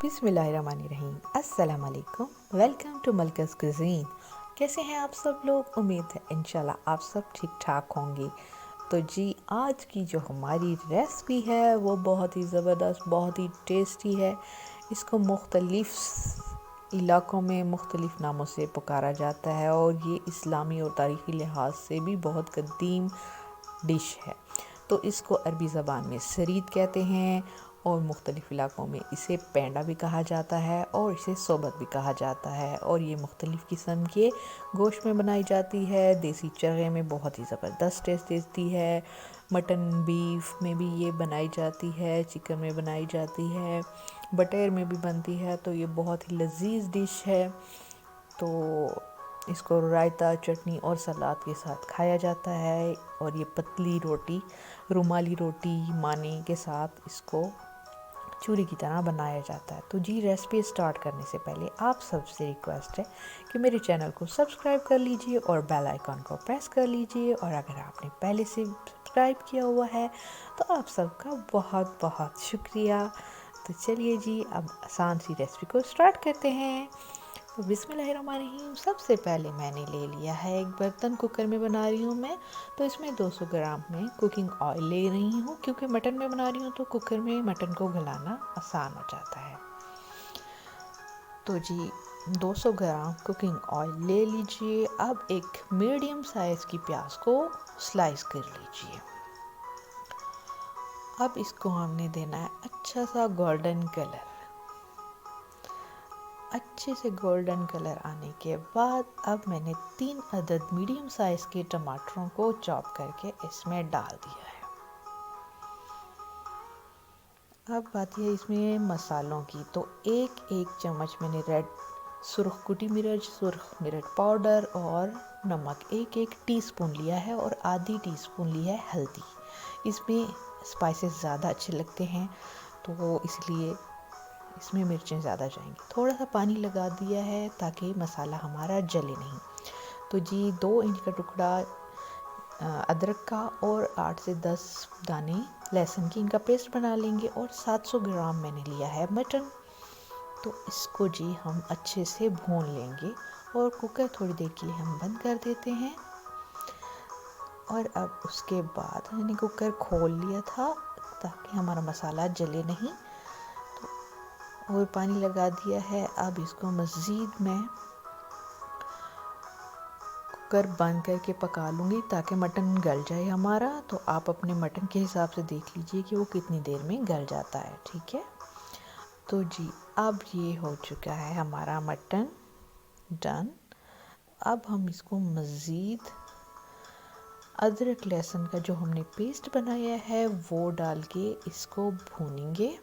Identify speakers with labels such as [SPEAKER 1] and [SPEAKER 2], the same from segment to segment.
[SPEAKER 1] बिस्मिल्लाहिर्रहमानिर्रहीम। अस्सलाम वालेकुम। वेलकम टू मलकज़ कुज़ीन। कैसे हैं आप सब लोग? उम्मीद है इंशाल्लाह आप सब ठीक ठाक होंगे। तो जी, आज की जो हमारी रेसिपी है वो बहुत ही ज़बरदस्त, बहुत ही टेस्टी है। इसको मुख्तलिफ़ इलाक़ों में मुख्तलिफ़ नामों से पुकारा जाता है और ये इस्लामी और तारीख़ी लिहाज से भी बहुत क़दीम डिश है। तो इसको अरबी ज़बान में सरीद कहते हैं और मुख्तलिफ़ इलाक़ों में इसे पेंडा भी कहा जाता है और इसे सोबत भी कहा जाता है। और ये मुख्तलिफ़ किस्म के गोश्त में बनाई जाती है। देसी चरगे में बहुत ही ज़बरदस्त टेस्ट देती है। मटन बीफ में भी ये बनाई जाती है, चिकन में बनाई जाती है, बटेर में भी बनती है। तो ये बहुत ही लजीज डिश है। तो इसको रायता, चटनी और सलाद के साथ खाया जाता है। और ये पतली रोटी, रुमाली रोटी, मानी के साथ इसको चूरी की तरह बनाया जाता है। तो जी, रेसिपी स्टार्ट करने से पहले आप सबसे रिक्वेस्ट है कि मेरे चैनल को सब्सक्राइब कर लीजिए और बेल आइकन को प्रेस कर लीजिए। और अगर आपने पहले से सब्सक्राइब किया हुआ है तो आप सबका बहुत बहुत शुक्रिया। तो चलिए जी, अब आसान सी रेसिपी को स्टार्ट करते हैं। तो बिस्मिल्लाहिर्रहमानिर्रहीम। सबसे पहले मैंने ले लिया है एक बर्तन, कुकर में बना रही हूँ मैं। तो इसमें 200 ग्राम में कुकिंग ऑयल ले रही हूँ, क्योंकि मटन में बना रही हूँ तो कुकर में मटन को गलाना आसान हो जाता है। तो जी, 200 ग्राम कुकिंग ऑयल ले लीजिए। अब एक मीडियम साइज़ की प्याज को स्लाइस कर लीजिए। अब इसको हमने देना है अच्छा सा गोल्डन कलर। अच्छे से गोल्डन कलर आने के बाद अब मैंने 3 अदद मीडियम साइज़ के टमाटरों को चॉप करके इसमें डाल दिया है। अब बात है इसमें मसालों की। तो एक चम्मच मैंने सुर्ख कुटी मिर्च, सुर्ख मिर्च पाउडर और नमक एक टीस्पून लिया है और आधी टीस्पून लिया है हल्दी। इसमें स्पाइसेस ज़्यादा अच्छे लगते हैं तो इसलिए इसमें मिर्चें ज़्यादा जाएंगी। थोड़ा सा पानी लगा दिया है ताकि मसाला हमारा जले नहीं। तो जी, 2 इंच का टुकड़ा अदरक का और 8 से 10 दाने लहसुन की, इनका पेस्ट बना लेंगे। और 700 ग्राम मैंने लिया है मटन। तो इसको जी हम अच्छे से भून लेंगे और कुकर थोड़ी देर के लिए हम बंद कर देते हैं। और अब उसके बाद मैंने कुकर खोल लिया था ताकि हमारा मसाला जले नहीं। और पानी लगा दिया है। अब इसको मज़ीद मैं कुकर बंद करके पका लूँगी ताकि मटन गल जाए हमारा। तो आप अपने मटन के हिसाब से देख लीजिए कि वो कितनी देर में गल जाता है, ठीक है। तो जी, अब ये हो चुका है हमारा मटन डन। अब हम इसको मज़ीद अदरक लहसुन का जो हमने पेस्ट बनाया है वो डाल के इसको भूनेंगे।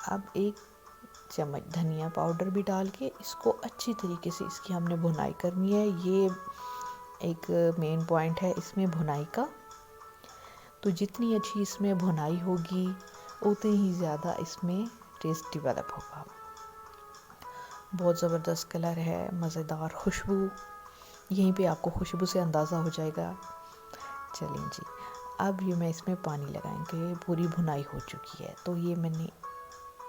[SPEAKER 1] अब 1 चम्मच धनिया पाउडर भी डाल के इसको अच्छी तरीके से इसकी हमने भुनाई करनी है। ये एक मेन पॉइंट है इसमें भुनाई का। तो जितनी अच्छी इसमें भुनाई होगी उतनी ही ज़्यादा इसमें टेस्ट डेवलप होगा। बहुत ज़बरदस्त कलर है, मज़ेदार खुशबू, यहीं पे आपको खुशबू से अंदाज़ा हो जाएगा। चलें जी, अब ये मैं इसमें पानी लगाएंगे। पूरी भुनाई हो चुकी है। तो ये मैंने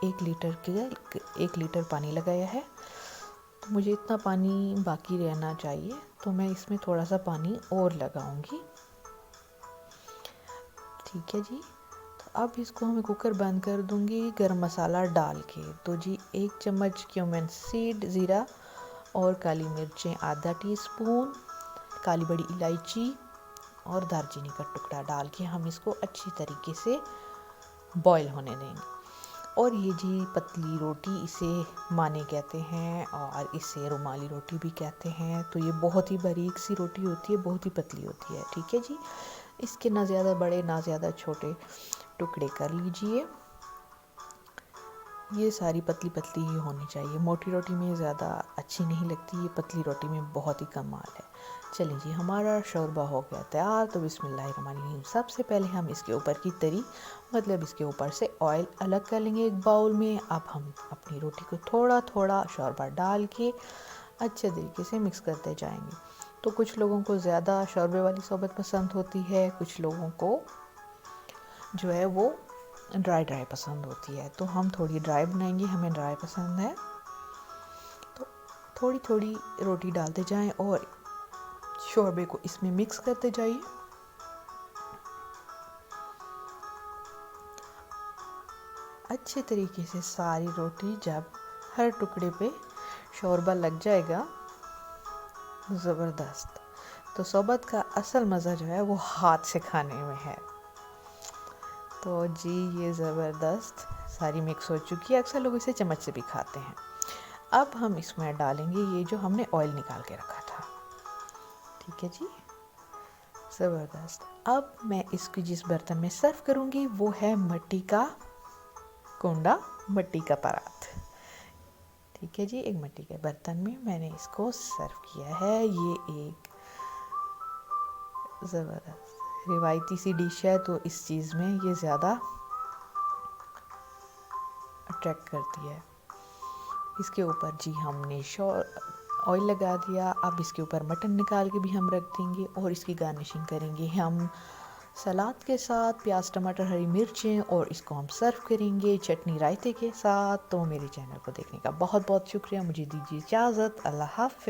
[SPEAKER 1] 1 लीटर पानी लगाया है। तो मुझे इतना पानी बाकी रहना चाहिए, तो मैं इसमें थोड़ा सा पानी और लगाऊंगी, ठीक है जी। तो अब इसको मैं कुकर बंद कर दूंगी गरम मसाला डाल के। तो जी, 1 चम्मच क्यूमिन सीड, ज़ीरा और काली मिर्चें आधा टीस्पून, काली बड़ी इलायची और दालचीनी का टुकड़ा डाल के हम इसको अच्छी तरीके से बॉईल होने देंगे। और ये जी पतली रोटी, इसे माने कहते हैं और इसे रुमाली रोटी भी कहते हैं। तो ये बहुत ही बारीक सी रोटी होती है, बहुत ही पतली होती है, ठीक है जी। इसके ना ज़्यादा बड़े ना ज़्यादा छोटे टुकड़े कर लीजिए। ये सारी पतली पतली ही होनी चाहिए। मोटी रोटी में ज़्यादा अच्छी नहीं लगती, ये पतली रोटी में बहुत ही कमाल है। चलिए जी, हमारा शोरबा हो गया तैयार। तो बिस्मिल्लाहिर्रहमानिर्रहीम। सबसे पहले हम इसके ऊपर की तरी, मतलब इसके ऊपर से ऑयल अलग कर लेंगे एक बाउल में। अब हम अपनी रोटी को थोड़ा थोड़ा शोरबा डाल के अच्छे तरीके से मिक्स करते जाएंगे। तो कुछ लोगों को ज़्यादा शोरबे वाली शरबत पसंद होती है, कुछ लोगों को जो है वो ड्राई पसंद होती है। तो हम थोड़ी ड्राई बनाएंगे, हमें ड्राई पसंद है। तो थोड़ी थोड़ी रोटी डालते जाएं और शोरबे को इसमें मिक्स करते जाइए। अच्छे तरीके से सारी रोटी जब हर टुकड़े पे शोरबा लग जाएगा, ज़बरदस्त। तो शरबत का असल मज़ा जो है वो हाथ से खाने में है। तो जी ये ज़बरदस्त सारी मिक्स हो चुकी है। अक्सर लोग इसे चम्मच से भी खाते हैं। अब हम इसमें डालेंगे ये जो हमने ऑयल निकाल के रखा था। ठीक है जी, ज़बरदस्त। अब मैं इसको जिस बर्तन में सर्व करूँगी वो है मिट्टी का कुंडा, मिट्टी का परात। ठीक है जी, एक मिट्टी के बर्तन में मैंने इसको सर्व किया है। ये एक ज़बरदस्त रिवायती सी डिश है, तो इस चीज़ में ये ज़्यादा अट्रैक्ट करती है। इसके ऊपर जी हमने ऑयल लगा दिया। अब इसके ऊपर मटन निकाल के भी हम रख देंगे और इसकी गार्निशिंग करेंगे हम सलाद के साथ, प्याज टमाटर हरी मिर्चें, और इसको हम सर्व करेंगे चटनी रायते के साथ। तो मेरे चैनल को देखने का बहुत बहुत शुक्रिया। मुझे दीजिए इजाज़त। अल्लाह हाफ़िज़।